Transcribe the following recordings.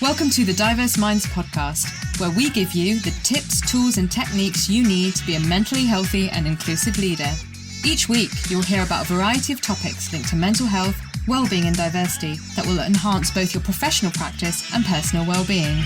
Welcome to the Diverse Minds podcast, where we give you the tips, tools, and techniques you need to be a mentally healthy and inclusive leader. Each week, you'll hear about a variety of topics linked to mental health, well-being, and diversity that will enhance both your professional practice and personal well-being.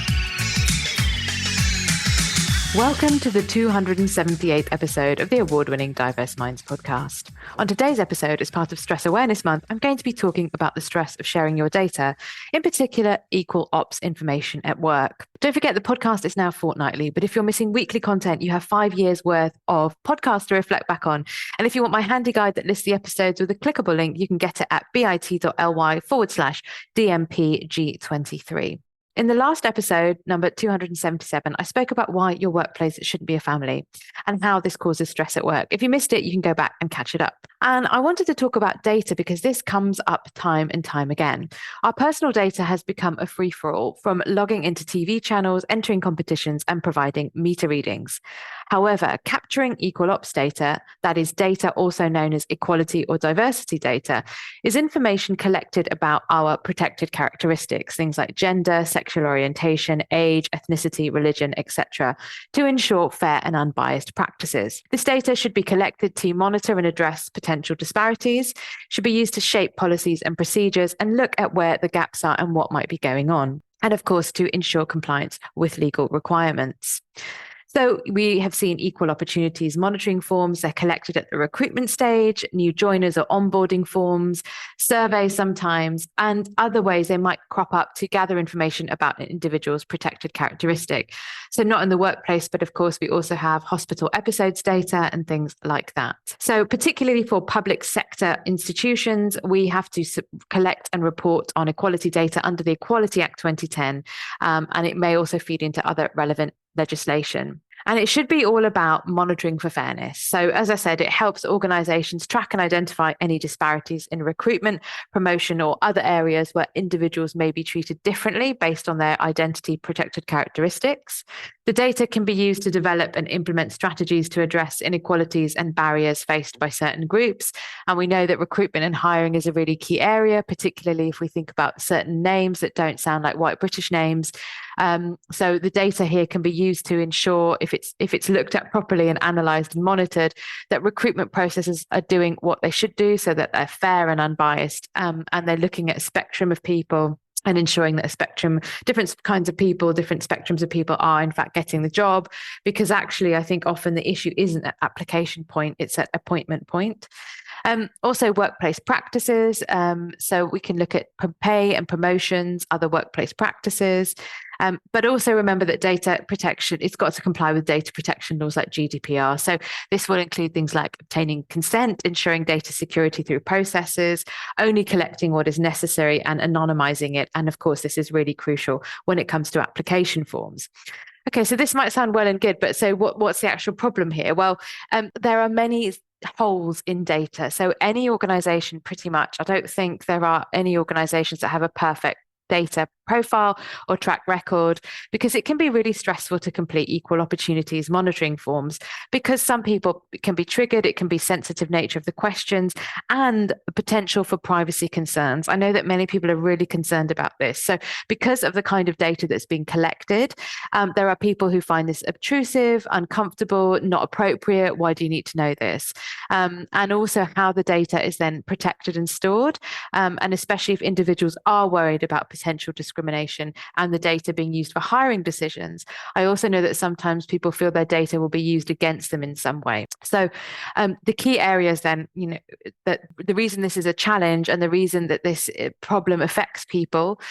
Welcome to the 278th episode of the award-winning Diverse Minds podcast. On today's episode, as part of Stress Awareness Month, I'm going to be talking about the stress of sharing your data, in particular, equal ops information at work. Don't forget the podcast is now fortnightly, but if you're missing weekly content, you have 5 years worth of podcasts to reflect back on. And if you want my handy guide that lists the episodes with a clickable link, you can get it at bit.ly/DMPG23. In the last episode, number 277, I spoke about why your workplace shouldn't be a family and how this causes stress at work. If you missed it, you can go back and catch it up. And I wanted to talk about data because this comes up time and time again. Our personal data has become a free-for-all, from logging into TV channels, entering competitions, and providing meter readings. However, capturing equal ops data, that is data also known as equality or diversity data, is information collected about our protected characteristics, things like gender, sexual orientation, age, ethnicity, religion, etc., to ensure fair and unbiased practices. This data should be collected to monitor and address potential disparities, should be used to shape policies and procedures, and look at where the gaps are and what might be going on, and of course, to ensure compliance with legal requirements. So we have seen equal opportunities monitoring forms. They're collected at the recruitment stage, new joiners or onboarding forms, surveys sometimes, and other ways they might crop up to gather information about an individual's protected characteristic. So not in the workplace, but of course, we also have hospital episodes data and things like that. So particularly for public sector institutions, we have to collect and report on equality data under the Equality Act 2010, and it may also feed into other relevant legislation. And it should be all about monitoring for fairness. So as I said, it helps organizations track and identify any disparities in recruitment, promotion, or other areas where individuals may be treated differently based on their identity protected characteristics. The data can be used to develop and implement strategies to address inequalities and barriers faced by certain groups. And we know that recruitment and hiring is a really key area, particularly if we think about certain names that don't sound like white British names. So the data here can be used to ensure, if it's looked at properly and analysed and monitored, that recruitment processes are doing what they should do so that they're fair and unbiased, and they're looking at a spectrum of people and ensuring that different kinds of people, different spectrums of people are in fact getting the job. Because actually, I think often the issue isn't at application point, it's at appointment point. Also workplace practices. So we can look at pay and promotions, other workplace practices. But also remember that data protection, it's got to comply with data protection laws like GDPR. So this will include things like obtaining consent, ensuring data security through processes, only collecting what is necessary and anonymizing it. And of course, this is really crucial when it comes to application forms. Okay, so this might sound well and good, but so what's the actual problem here? Well, there are many holes in data. So any organization, pretty much, I don't think there are any organizations that have a perfect data profile or track record, because it can be really stressful to complete equal opportunities monitoring forms, because some people can be triggered, it can be sensitive nature of the questions, and the potential for privacy concerns. I know that many people are really concerned about this. So because of the kind of data that's being collected, there are people who find this obtrusive, uncomfortable, not appropriate. Why do you need to know this? And also how the data is then protected and stored, and especially if individuals are worried about potential discrimination and the data being used for hiring decisions. I also know that sometimes people feel their data will be used against them in some way. So the key areas then, that the reason this is a challenge and the reason that this problem affects people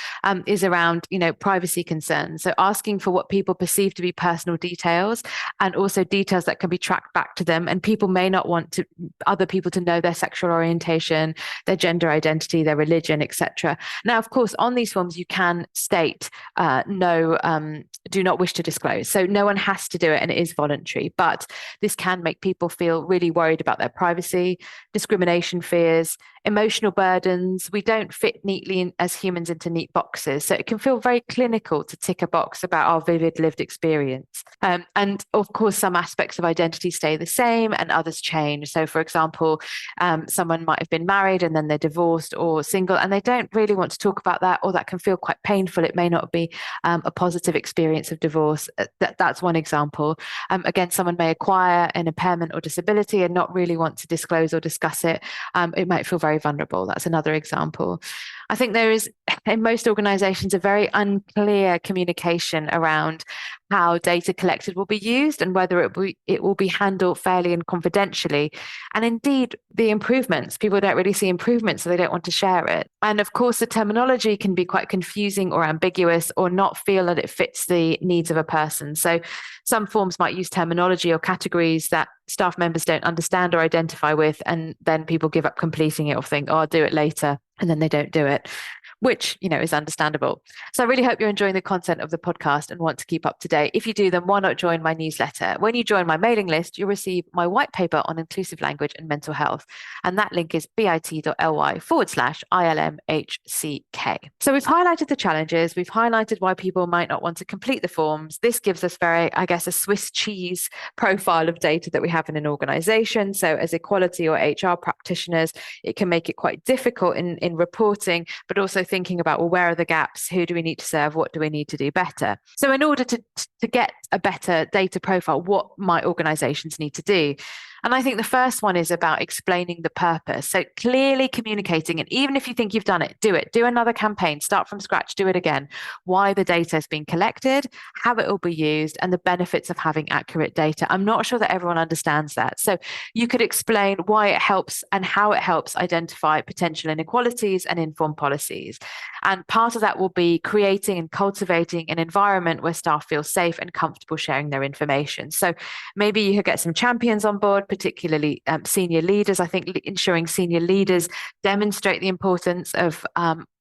is around, privacy concerns. So asking for what people perceive to be personal details, and also details that can be tracked back to them. And people may not want other people to know their sexual orientation, their gender identity, their religion, etc. Now, of course, on these forms, you can state no, do not wish to disclose. So no one has to do it, and it is voluntary, but this can make people feel really worried about their privacy, discrimination fears, emotional burdens. We don't fit neatly as humans into neat boxes. So it can feel very clinical to tick a box about our vivid lived experience. And of course, some aspects of identity stay the same and others change. So for example, someone might have been married and then they're divorced or single, and they don't really want to talk about that, or that can feel quite painful. It may not be a positive experience of divorce. That's one example. Again, someone may acquire an impairment or disability and not really want to disclose or discuss it. It might feel very vulnerable. That's another example. I think there is, in most organizations, a very unclear communication around how data collected will be used and whether it will be handled fairly and confidentially. And indeed, the improvements, people don't really see improvements, so they don't want to share it. And of course, the terminology can be quite confusing or ambiguous or not feel that it fits the needs of a person. So some forms might use terminology or categories that staff members don't understand or identify with, and then people give up completing it or think, oh, I'll do it later, and then they don't do it, which, is understandable. So I really hope you're enjoying the content of the podcast and want to keep up to date. If you do, then why not join my newsletter? When you join my mailing list, you'll receive my white paper on inclusive language and mental health. And that link is bit.ly/ILMHCK. So we've highlighted the challenges. We've highlighted why people might not want to complete the forms. This gives us a Swiss cheese profile of data that we have in an organization. So as equality or HR practitioners, it can make it quite difficult in reporting, but also thinking about, well, where are the gaps? Who do we need to serve? What do we need to do better? So in order to get a better data profile, what might organizations need to do? And I think the first one is about explaining the purpose. So clearly communicating, and even if you think you've done it, do another campaign, start from scratch, do it again. Why the data is being collected, how it will be used, and the benefits of having accurate data. I'm not sure that everyone understands that. So you could explain why it helps and how it helps identify potential inequalities and inform policies. And part of that will be creating and cultivating an environment where staff feel safe and comfortable sharing their information. So maybe you could get some champions on board, particularly senior leaders. I think ensuring senior leaders demonstrate the importance of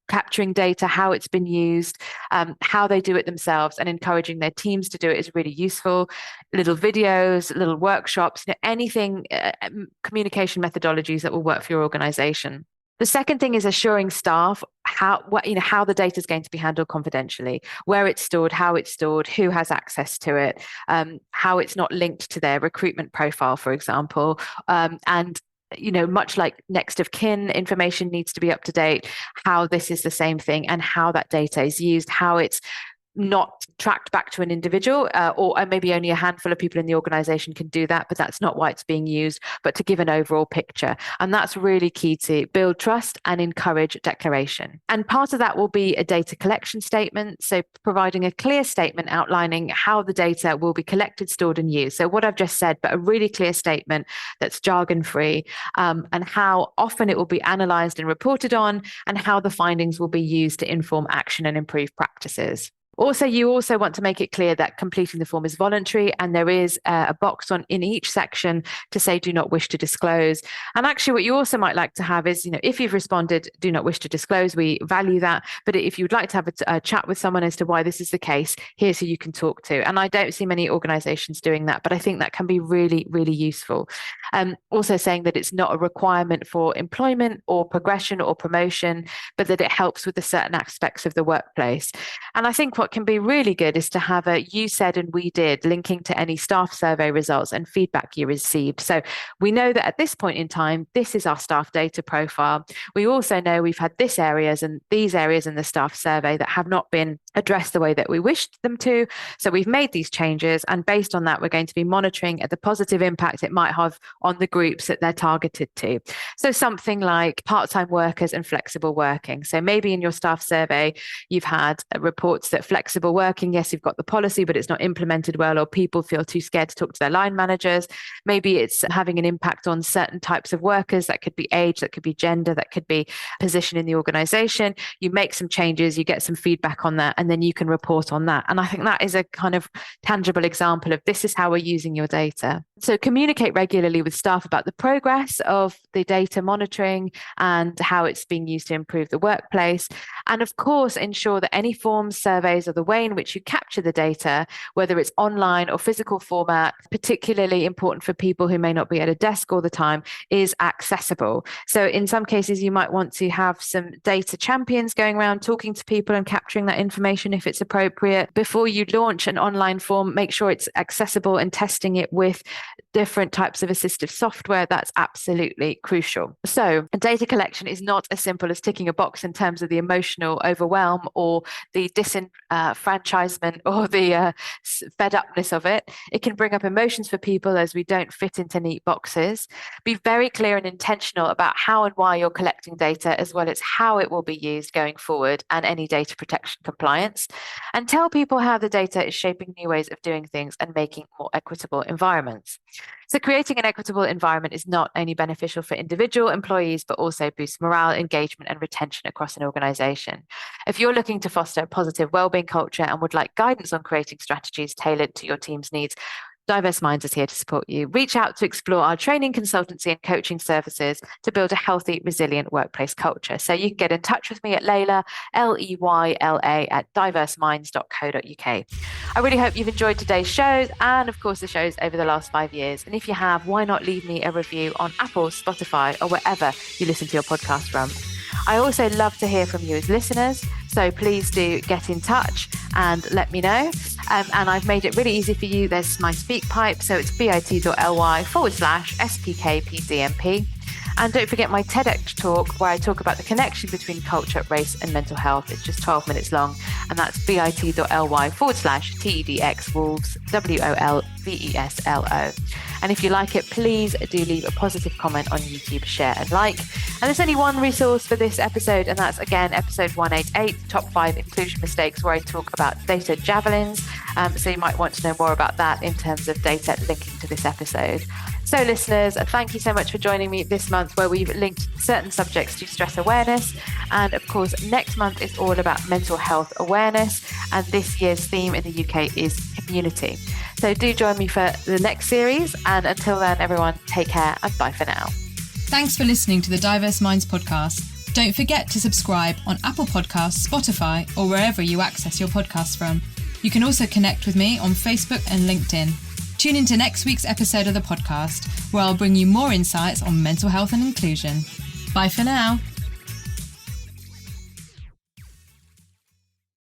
capturing data, how it's been used, how they do it themselves, and encouraging their teams to do it is really useful. Little videos, little workshops, anything, communication methodologies that will work for your organization. The second thing is assuring staff how the data is going to be handled confidentially, where it's stored, how it's stored, who has access to it, how it's not linked to their recruitment profile, for example, and much like next of kin information needs to be up to date, how this is the same thing and how that data is used, how it's not tracked back to an individual, or maybe only a handful of people in the organization can do that, but that's not why it's being used, but to give an overall picture. And that's really key to build trust and encourage declaration. And part of that will be a data collection statement. So providing a clear statement outlining how the data will be collected, stored, and used. So what I've just said, but a really clear statement that's jargon-free, and how often it will be analyzed and reported on, and how the findings will be used to inform action and improve practices. Also, you also want to make it clear that completing the form is voluntary, and there is a box in each section to say do not wish to disclose. And actually what you also might like to have is, if you've responded, do not wish to disclose, we value that. But if you'd like to have a chat with someone as to why this is the case, here's who you can talk to. And I don't see many organizations doing that, but I think that can be really, really useful. Also saying that it's not a requirement for employment or progression or promotion, but that it helps with the certain aspects of the workplace. And I think what can be really good is to have a you said and we did linking to any staff survey results and feedback you received. So we know that at this point in time, this is our staff data profile. We also know we've had these areas in the staff survey that have not been addressed the way that we wished them to. So we've made these changes, and based on that, we're going to be monitoring the positive impact it might have on the groups that they're targeted to. So something like part-time workers and flexible working. So maybe in your staff survey, you've had reports that flexible working, yes, you've got the policy, but it's not implemented well, or people feel too scared to talk to their line managers. Maybe it's having an impact on certain types of workers. That could be age, that could be gender, that could be position in the organization. You make some changes, you get some feedback on that, and then you can report on that. And I think that is a kind of tangible example of this is how we're using your data. So communicate regularly with staff about the progress of the data monitoring and how it's being used to improve the workplace. And of course, ensure that any forms, surveys, or the way in which you capture the data, whether it's online or physical format, particularly important for people who may not be at a desk all the time, is accessible. So in some cases, you might want to have some data champions going around talking to people and capturing that information if it's appropriate. Before you launch an online form, make sure it's accessible and testing it with different types of assistive software. That's absolutely crucial. So data collection is not as simple as ticking a box in terms of the emotional overwhelm or the disenfranchisement or the fed upness of it. It can bring up emotions for people as we don't fit into neat boxes. Be very clear and intentional about how and why you're collecting data, as well as how it will be used going forward and any data protection compliance. And tell people how the data is shaping new ways of doing things and making more equitable environments. So creating an equitable environment is not only beneficial for individual employees, but also boosts morale, engagement, and retention across an organization. If you're looking to foster a positive wellbeing culture and would like guidance on creating strategies tailored to your team's needs, Diverse Minds is here to support you. Reach out to explore our training, consultancy, and coaching services to build a healthy, resilient workplace culture. So you can get in touch with me at Layla, Leyla, at diverseminds.co.uk. I really hope you've enjoyed today's shows and, of course, the shows over the last 5 years. And if you have, why not leave me a review on Apple, Spotify, or wherever you listen to your podcast from? I also love to hear from you as listeners, so please do get in touch and let me know. And I've made it really easy for you. There's my SpeakPipe, so it's bit.ly/SPKPDMP. And don't forget my TEDx talk where I talk about the connection between culture, race and mental health. It's just 12 minutes long, and that's bit.ly/TEDxWolves, WOLVESLO. And if you like it, please do leave a positive comment on YouTube, share and like. And there's only one resource for this episode, and that's, again, episode 188, Top 5 Inclusion Mistakes, where I talk about data javelins. So you might want to know more about that in terms of data linking to this episode. So listeners, thank you so much for joining me this month, where we've linked certain subjects to stress awareness. And of course, next month is all about mental health awareness. And this year's theme in the UK is community. So do join me for the next series. And until then, everyone, take care and bye for now. Thanks for listening to the Diverse Minds podcast. Don't forget to subscribe on Apple Podcasts, Spotify, or wherever you access your podcasts from. You can also connect with me on Facebook and LinkedIn. Tune into next week's episode of the podcast, where I'll bring you more insights on mental health and inclusion. Bye for now.